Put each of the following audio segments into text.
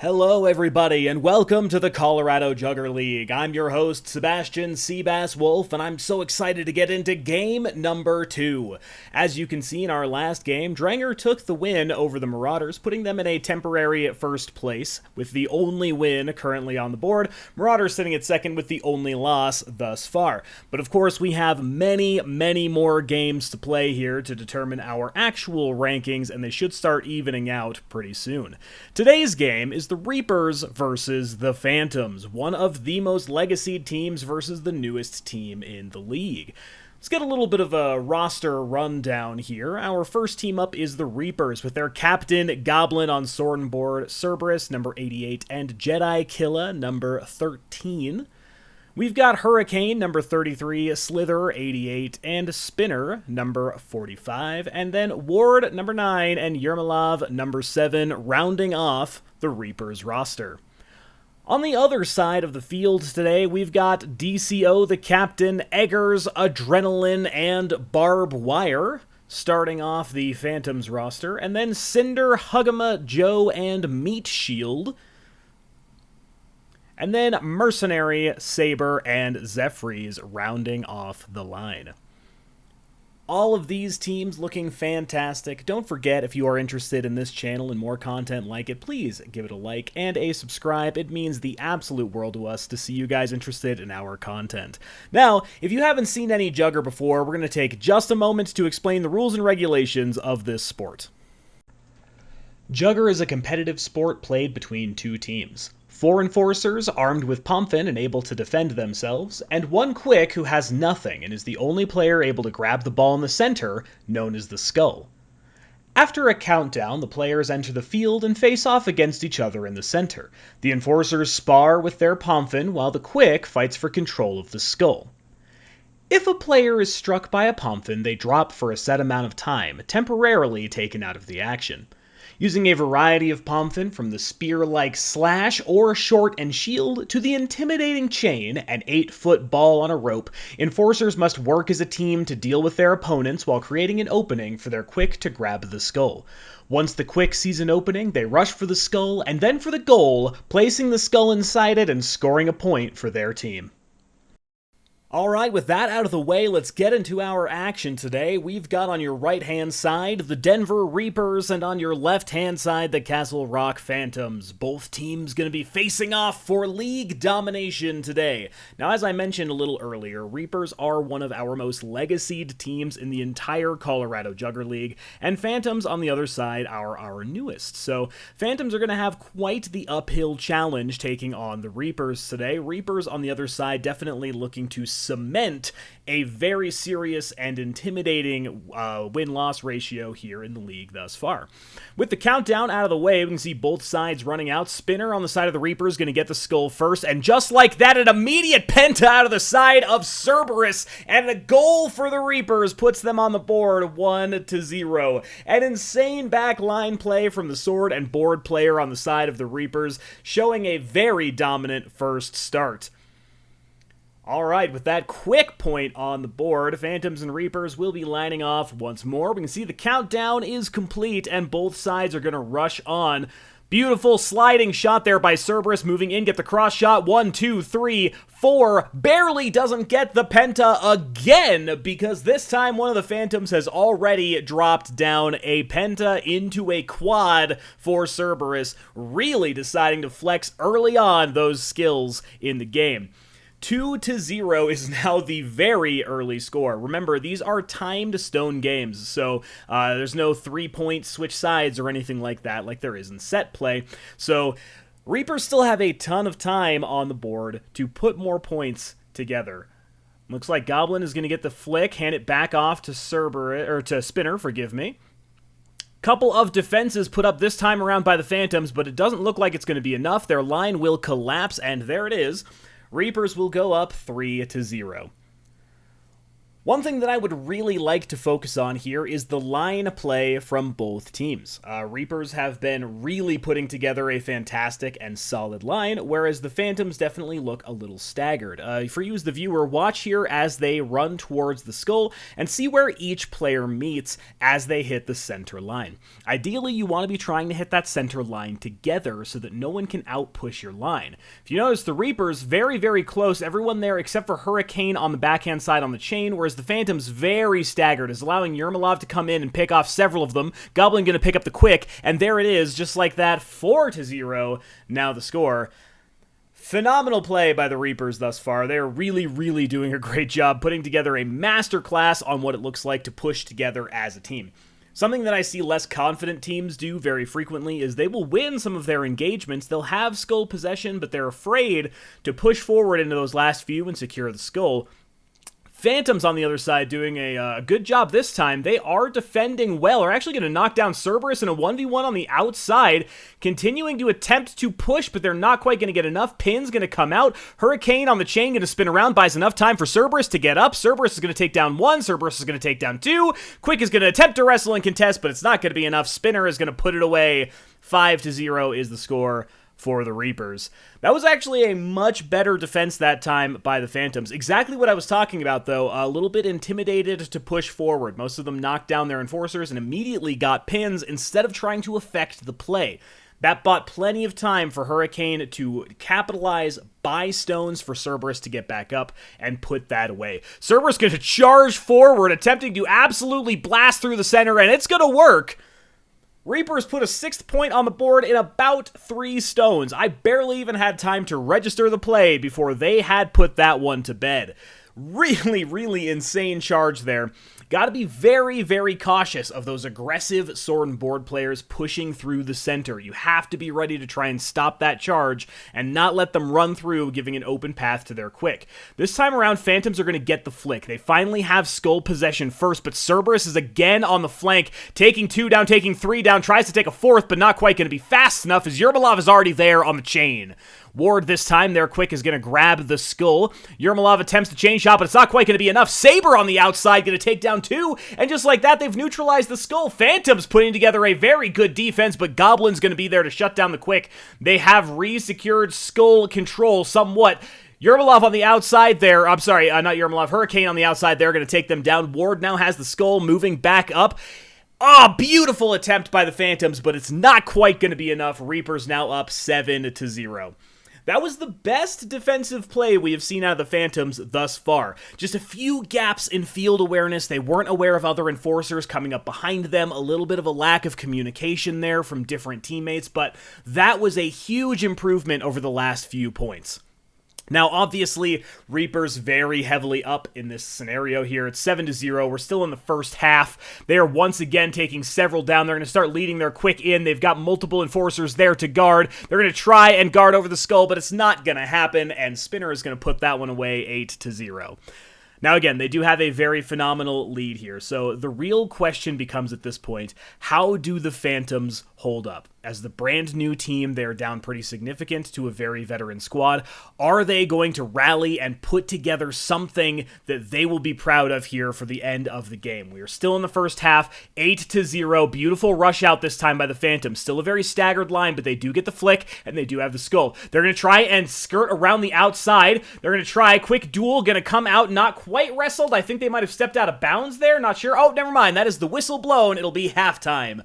Hello everybody and welcome to the Colorado Jugger League. I'm your host Sebastian Seabass Wolf and I'm so excited to get into game number 2. As you can see in our last game, Dranger took the win over the Marauders, putting them in a temporary first place with the only win currently on the board. Marauders sitting at second with the only loss thus far. But of course we have many more games to play here to determine our actual rankings, and they should start evening out pretty soon. Today's game is the Reapers versus the Phantoms, one of the most legacied teams versus the newest team in the league. Let's get a little bit of a roster rundown here. Our first team up is the Reapers with their captain Goblin on sword and board, Cerberus number 88, and Jedi Killa number 13. We've got Hurricane, number 33, Slither, 88, and Spinner, number 45, and then Ward, number 9, and Yermolov, number 7, rounding off the Reapers roster. On the other side of the field today, we've got DCO, the captain, Eggers, Adrenaline, and Barb Wire, starting off the Phantoms roster, and then Cinder, Hugama, Joe, and Meat Shield. And then Mercenary, Saber, and Zephyrs rounding off the line. All of these teams looking fantastic. Don't forget, if you are interested in this channel and more content like it, please give it a like and a subscribe. It means the absolute world to us to see you guys interested in our content. Now, if you haven't seen any Jugger before, we're going to take just a moment to explain the rules and regulations of this sport. Jugger is a competitive sport played between two teams. 4 enforcers armed with Pomfin and able to defend themselves, and 1 quick who has nothing and is the only player able to grab the ball in the center, known as the skull. After a countdown, the players enter the field and face off against each other in the center. The enforcers spar with their Pomfin while the quick fights for control of the skull. If a player is struck by a Pomfin, they drop for a set amount of time, temporarily taken out of the action. Using a variety of Pomfin from the spear-like slash or short and shield to the intimidating chain, an 8-foot ball on a rope, enforcers must work as a team to deal with their opponents while creating an opening for their quick to grab the skull. Once the quick sees an opening, they rush for the skull and then for the goal, placing the skull inside it and scoring a point for their team. Alright, with that out of the way, let's get into our action today. We've got on your right-hand side the Denver Reapers, and on your left-hand side the Castle Rock Phantoms. Both teams going to be facing off for league domination today. Now, as I mentioned a little earlier, Reapers are one of our most legacied teams in the entire Colorado Jugger League, and Phantoms on the other side are our newest. So, Phantoms are going to have quite the uphill challenge taking on the Reapers today. Reapers on the other side definitely looking to cement a very serious and intimidating win-loss ratio here in the league thus far. With the countdown out of the way, we can see both sides running out. Spinner on the side of the Reapers going to get the skull first, and just like that, an immediate penta out of the side of Cerberus, and the goal for the Reapers puts them on the board 1-0. An insane back line play from the sword and board player on the side of the Reapers, showing a very dominant first start. Alright, with that quick point on the board, Phantoms and Reapers will be lining off once more. We can see the countdown is complete, and both sides are going to rush on. Beautiful sliding shot there by Cerberus, moving in, get the cross shot, 1, 2, 3, 4, barely doesn't get the penta again, because this time one of the Phantoms has already dropped down a penta into a quad for Cerberus, really deciding to flex early on those skills in the game. 2-0 is now the very early score. Remember, these are timed stone games, so there's no 3-point switch sides or anything like that, like there is in set play. So Reapers still have a ton of time on the board to put more points together. Looks like Goblin is going to get the flick, hand it back off to Spinner, forgive me. Couple of defenses put up this time around by the Phantoms, but it doesn't look like it's going to be enough. Their line will collapse, and there it is. Reapers will go up 3-0. One thing that I would really like to focus on here is the line play from both teams. Reapers have been really putting together a fantastic and solid line, whereas the Phantoms definitely look a little staggered. For you as the viewer, watch here as they run towards the skull and see where each player meets as they hit the center line. Ideally, you want to be trying to hit that center line together so that no one can outpush your line. If you notice, the Reapers very, very close, everyone there except for Hurricane on the backhand side on the chain, whereas the Phantoms very staggered, is allowing Yermolov to come in and pick off several of them. Goblin going to pick up the quick, and there it is, just like that, 4-0, now the score. Phenomenal play by the Reapers thus far. They're really, really doing a great job putting together a masterclass on what it looks like to push together as a team. Something that I see less confident teams do very frequently is they will win some of their engagements. They'll have skull possession, but they're afraid to push forward into those last few and secure the skull. Phantoms on the other side doing a good job this time. They are defending well. Are actually going to knock down Cerberus in a 1v1 on the outside, continuing to attempt to push, but they're not quite going to get enough. Pin's going to come out. Hurricane on the chain going to spin around, buys enough time for Cerberus to get up. Cerberus is going to take down one. Cerberus is going to take down two. Quick is going to attempt to wrestle and contest, but it's not going to be enough. Spinner is going to put it away. 5-0 is the score for the Reapers. That was actually a much better defense that time by the Phantoms. Exactly what I was talking about, though. A little bit intimidated to push forward. Most of them knocked down their enforcers and immediately got pins instead of trying to affect the play. That bought plenty of time for Hurricane to capitalize, buy stones for Cerberus to get back up, and put that away. Cerberus going to charge forward, attempting to absolutely blast through the center, and it's going to work. Reapers put a 6th point on the board in about 3 stones. I barely even had time to register the play before they had put that one to bed. Really, really insane charge there. Got to be very, very cautious of those aggressive sword and board players pushing through the center. You have to be ready to try and stop that charge and not let them run through, giving an open path to their quick. This time around, Phantoms are going to get the flick. They finally have skull possession first, but Cerberus is again on the flank, taking 2 down, taking 3 down, tries to take a 4th, but not quite going to be fast enough as Yermolov is already there on the chain. Ward this time, their quick is going to grab the skull. Yermolov attempts the chain shot, but it's not quite going to be enough. Saber on the outside going to take down 2, and just like that, they've neutralized the skull. Phantoms putting together a very good defense, but Goblin's going to be there to shut down the quick. They have re-secured skull control somewhat. Yermolov on the outside there, I'm sorry, not Yermolov, Hurricane on the outside there, going to take them down. Ward now has the skull moving back up. Oh, beautiful attempt by the Phantoms, but it's not quite going to be enough. Reapers now up 7-0. That was the best defensive play we have seen out of the Phantoms thus far. Just a few gaps in field awareness. They weren't aware of other enforcers coming up behind them. A little bit of a lack of communication there from different teammates, but that was a huge improvement over the last few points. Now, obviously, Reapers very heavily up in this scenario here. It's 7-0. We're still in the first half. They are once again taking several down. They're going to start leading their quick in. They've got multiple enforcers there to guard. They're going to try and guard over the skull, but it's not going to happen, and Spinner is going to put that one away 8-0. Now, again, they do have a very phenomenal lead here, so the real question becomes at this point, how do the Phantoms hold up? As the brand new team, they're down pretty significant to a very veteran squad. Are they going to rally and put together something that they will be proud of here for the end of the game? We are still in the first half, 8-0. Beautiful rush out this time by the Phantoms. Still a very staggered line, but they do get the flick, and they do have the skull. They're going to try and skirt around the outside. They're going to try quick duel, going to come out, not quite wrestled. I think they might have stepped out of bounds there, not sure. Oh, never mind. That is the whistle blown. It'll be halftime.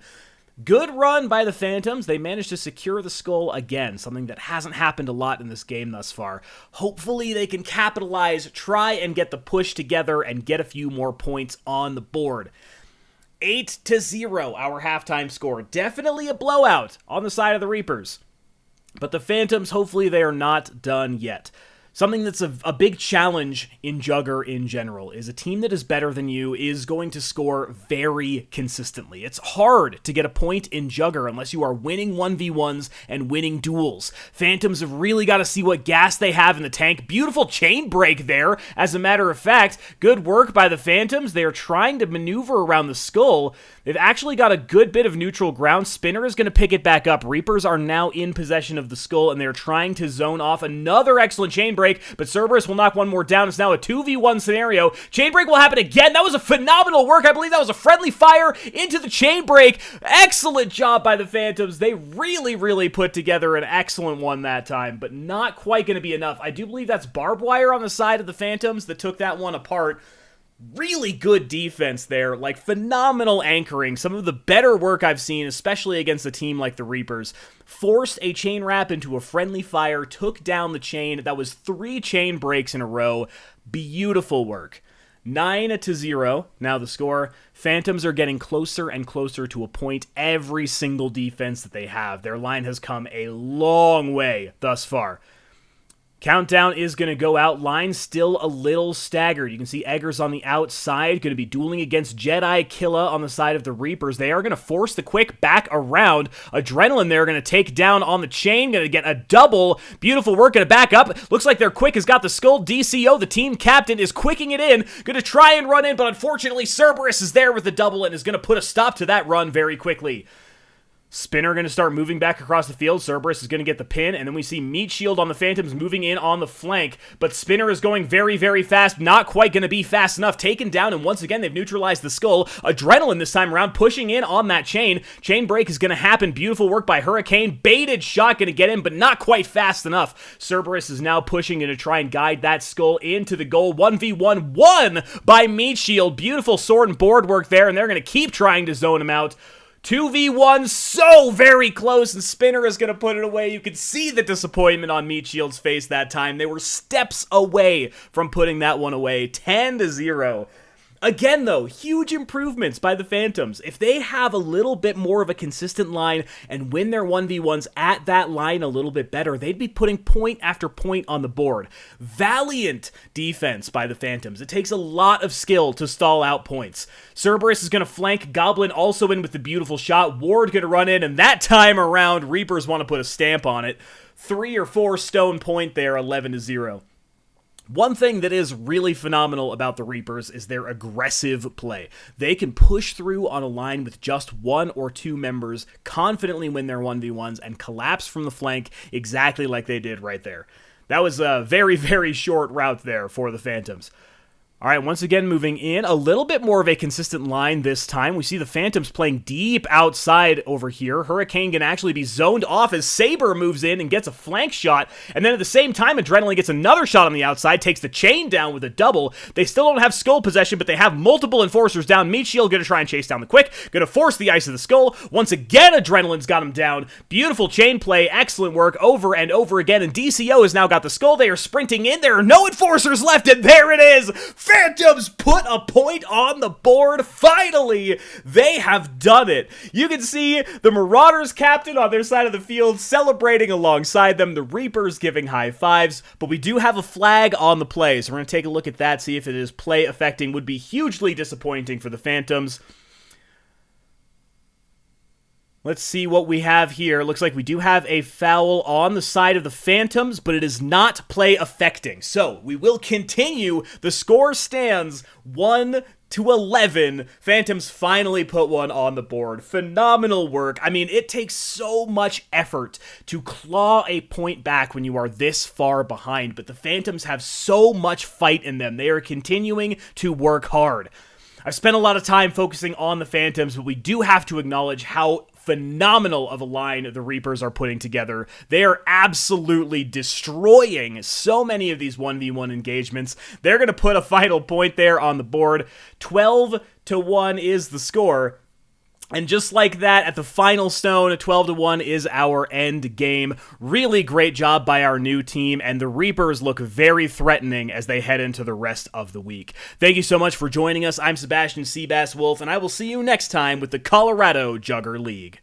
Good run by the Phantoms. They managed to secure the skull again, something that hasn't happened a lot in this game thus far. Hopefully they can capitalize, try and get the push together, and get a few more points on the board. 8-0, our halftime score. Definitely a blowout on the side of the Reapers. But the Phantoms, hopefully they are not done yet. Something that's a big challenge in Jugger in general is a team that is better than you is going to score very consistently. It's hard to get a point in Jugger unless you are winning 1v1s and winning duels. Phantoms have really got to see what gas they have in the tank. Beautiful chain break there, as a matter of fact. Good work by the Phantoms. They are trying to maneuver around the skull. They've actually got a good bit of neutral ground. Spinner is going to pick it back up. Reapers are now in possession of the skull, and they're trying to zone off another excellent chain break. break, but Cerberus will knock one more down. It's now a 2v1 scenario. Chain break will happen again. That was a phenomenal work. I believe that was a friendly fire into the chain break. Excellent job by the Phantoms. They really put together an excellent one that time, but not quite going to be enough. I do believe that's barbed wire on the side of the Phantoms that took that one apart. Really good defense there, like phenomenal anchoring. Some of the better work I've seen, especially against a team like the Reapers. Forced a chain wrap into a friendly fire, took down the chain. That was 3 chain breaks in a row. Beautiful work. 9-0, now the score. Phantoms are getting closer and closer to a point every single defense that they have. Their line has come a long way thus far. Countdown is going to go out. Line still a little staggered. You can see Eggers on the outside, going to be dueling against Jedi Killa on the side of the Reapers. They are going to force the Quick back around. Adrenaline there going to take down on the chain, going to get a double. Beautiful work, going to back up. Looks like their Quick has got the skull. DCO, the team captain, is quicking it in. Going to try and run in, but unfortunately Cerberus is there with the double and is going to put a stop to that run very quickly. Spinner going to start moving back across the field. Cerberus is going to get the pin, and then we see Meat Shield on the Phantoms moving in on the flank, but Spinner is going very fast, not quite going to be fast enough, taken down, and once again, they've neutralized the skull. Adrenaline this time around, pushing in on that chain. Chain break is going to happen. Beautiful work by Hurricane. Baited shot going to get in, but not quite fast enough. Cerberus is now pushing in to try and guide that skull into the goal. 1v1 won by Meat Shield. Beautiful sword and board work there, and they're going to keep trying to zone him out. 2v1, so very close, and Spinner is going to put it away. You can see the disappointment on Meat Shield's face that time. They were steps away from putting that one away. 10-0. Again, though, huge improvements by the Phantoms. If they have a little bit more of a consistent line and win their 1v1s at that line a little bit better, they'd be putting point after point on the board. Valiant defense by the Phantoms. It takes a lot of skill to stall out points. Cerberus is going to flank. Goblin also in with the beautiful shot. Ward going to run in, and that time around, Reapers want to put a stamp on it. 3 or 4 stone point there, 11-0. One thing that is really phenomenal about the Reapers is their aggressive play. They can push through on a line with just 1 or 2 members, confidently win their 1v1s, and collapse from the flank exactly like they did right there. That was a very short route there for the Phantoms. All right, once again, moving in. A little bit more of a consistent line this time. We see the Phantoms playing deep outside over here. Hurricane can actually be zoned off as Saber moves in and gets a flank shot. And then at the same time, Adrenaline gets another shot on the outside, takes the chain down with a double. They still don't have skull possession, but they have multiple enforcers down. Meat Shield going to try and chase down the Quick. Going to force the ice of the skull. Once again, Adrenaline's got him down. Beautiful chain play. Excellent work over and over again. And DCO has now got the skull. They are sprinting in. There are no enforcers left, and there it is. Phantoms put a point on the board. Finally, they have done it. You can see the Marauders captain on their side of the field celebrating alongside them, the Reapers giving high fives, but we do have a flag on the play, so we're going to take a look at that, see if it is play affecting. Would be hugely disappointing for the Phantoms. Let's see what we have here. Looks like we do have a foul on the side of the Phantoms, but it is not play affecting. So we will continue. The score stands 1-11. Phantoms finally put one on the board. Phenomenal work. I mean, it takes so much effort to claw a point back when you are this far behind, but the Phantoms have so much fight in them. They are continuing to work hard. I've spent a lot of time focusing on the Phantoms, but we do have to acknowledge how phenomenal of a line the Reapers are putting together. They are absolutely destroying so many of these 1v1 engagements. They're going to put a final point there on the board. 12-1 is the score. And just like that, at the final stone, 12-1 is our end game. Really great job by our new team, and the Reapers look very threatening as they head into the rest of the week. Thank you so much for joining us. I'm Sebastian Seabass Wolf, and I will see you next time with the Colorado Jugger League.